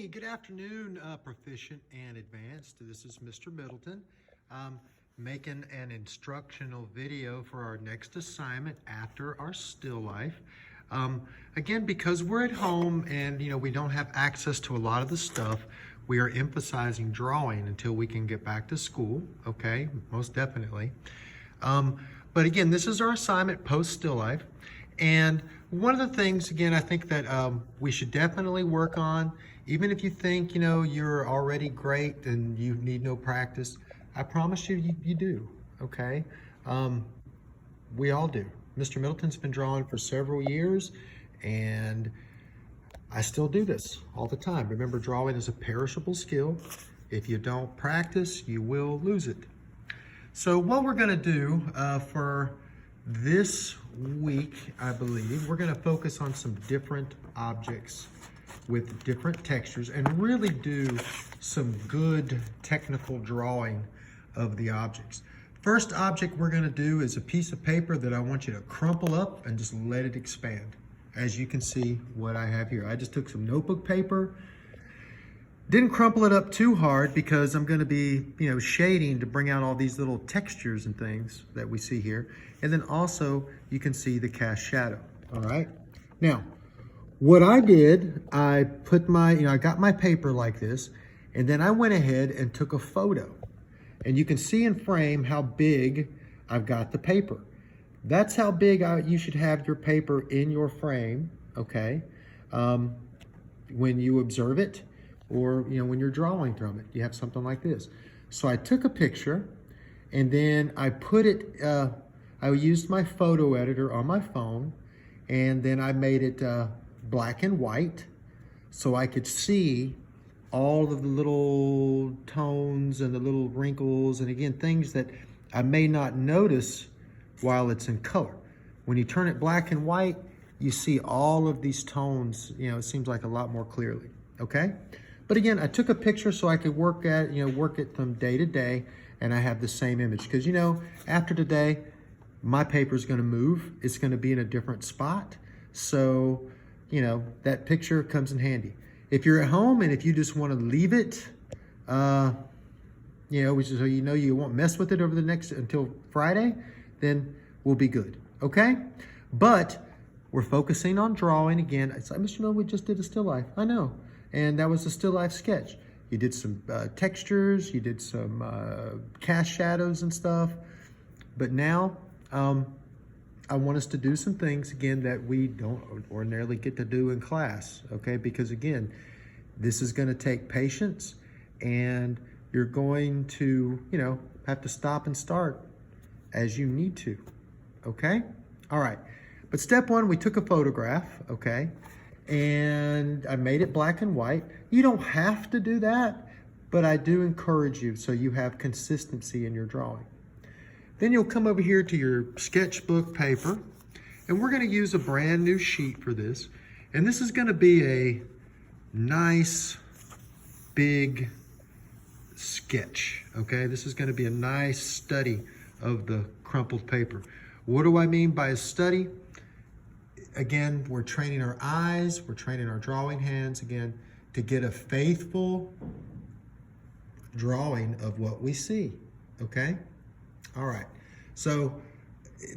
Hey, good afternoon, Proficient and Advanced. This is Mr. Middleton, making an instructional video for our next assignment after our still life. Again, because we're at home and we don't have access to a lot of the stuff, we are emphasizing drawing until we can get back to school. Okay, most definitely. But again, this is our assignment post still life, and one of the things, again, I think that we should definitely work on, even if you think, you're already great and you need no practice, I promise you do, okay? We all do. Mr. Middleton's been drawing for several years, and I still do this all the time. Remember, drawing is a perishable skill. If you don't practice, you will lose it. So what we're gonna do for this week, I believe, we're going to focus on some different objects with different textures and really do some good technical drawing of the objects. First object we're going to do is a piece of paper that I want you to crumple up and just let it expand. As you can see what I have here. I just took some notebook paper. Didn't crumple it up too hard because I'm going to be, shading to bring out all these little textures and things that we see here. And then also you can see the cast shadow. All right. Now, what I did, I put I got my paper like this, and then I went ahead and took a photo. And you can see in frame how big I've got the paper. That's how big you should have your paper in your frame, okay, when you observe it. Or, when you're drawing from it, you have something like this. So I took a picture and then I put it, I used my photo editor on my phone, and then I made it black and white so I could see all of the little tones and the little wrinkles, and again, things that I may not notice while it's in color. When you turn it black and white, you see all of these tones, it seems like a lot more clearly, okay? But again, I took a picture so I could work it from day to day, and I have the same image. Because, after today, my paper is going to move. It's going to be in a different spot. So, that picture comes in handy. If you're at home and if you just want to leave it, so you won't mess with it until Friday, then we'll be good, okay? But we're focusing on drawing again. It's like, Mr. Mill, we just did a still life. I know. And that was a still life sketch. You did some textures, you did some cast shadows and stuff. But now, I want us to do some things, again, that we don't ordinarily get to do in class, okay? Because again, this is gonna take patience, and you're going to, have to stop and start as you need to, okay? All right, but step one, we took a photograph, okay? And I made it black and white. You don't have to do that, but I do encourage you so you have consistency in your drawing. Then you'll come over here to your sketchbook paper, and we're going to use a brand new sheet for this. And this is going to be a nice big sketch, okay? This is going to be a nice study of the crumpled paper. What do I mean by a study? Again, we're training our eyes, we're training our drawing hands, again, to get a faithful drawing of what we see, okay? All right, so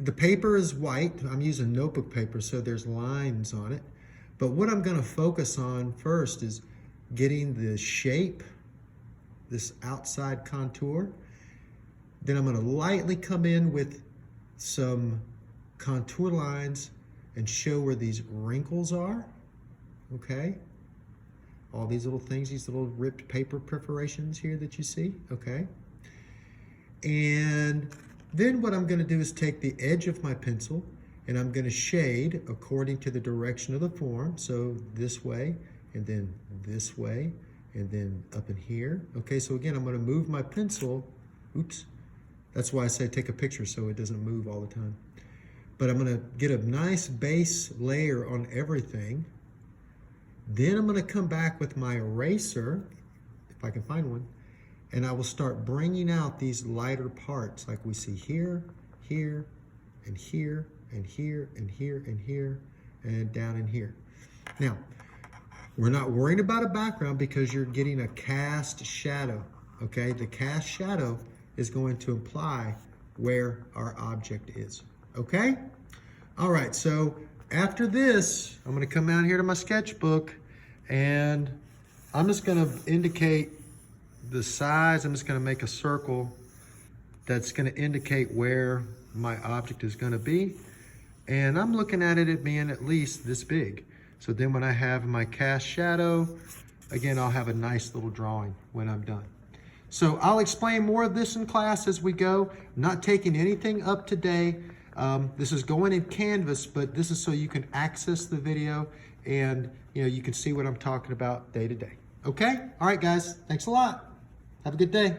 the paper is white. I'm using notebook paper, so there's lines on it. But what I'm gonna focus on first is getting the shape, this outside contour. Then I'm gonna lightly come in with some contour lines and show where these wrinkles are, okay? All these little things, these little ripped paper perforations here that you see, okay? And then what I'm gonna do is take the edge of my pencil and I'm gonna shade according to the direction of the form. So this way, and then this way, and then up in here. Okay, so again, I'm gonna move my pencil, oops. That's why I say take a picture so it doesn't move all the time. But I'm gonna get a nice base layer on everything. Then I'm gonna come back with my eraser, if I can find one, and I will start bringing out these lighter parts like we see here, here, and here, and here, and here, and here, and down in here. Now, We're not worrying about a background because you're getting a cast shadow, okay? The cast shadow is going to imply where our object is, okay? All right, so after this, I'm gonna come out here to my sketchbook and I'm just gonna indicate the size. I'm just gonna make a circle that's gonna indicate where my object is gonna be. And I'm looking at it being at least this big. So then when I have my cast shadow, again, I'll have a nice little drawing when I'm done. So I'll explain more of this in class as we go. I'm not taking anything up today. This is going in Canvas, but this is so you can access the video and you can see what I'm talking about day to day. Okay? All right, guys. Thanks a lot. Have a good day.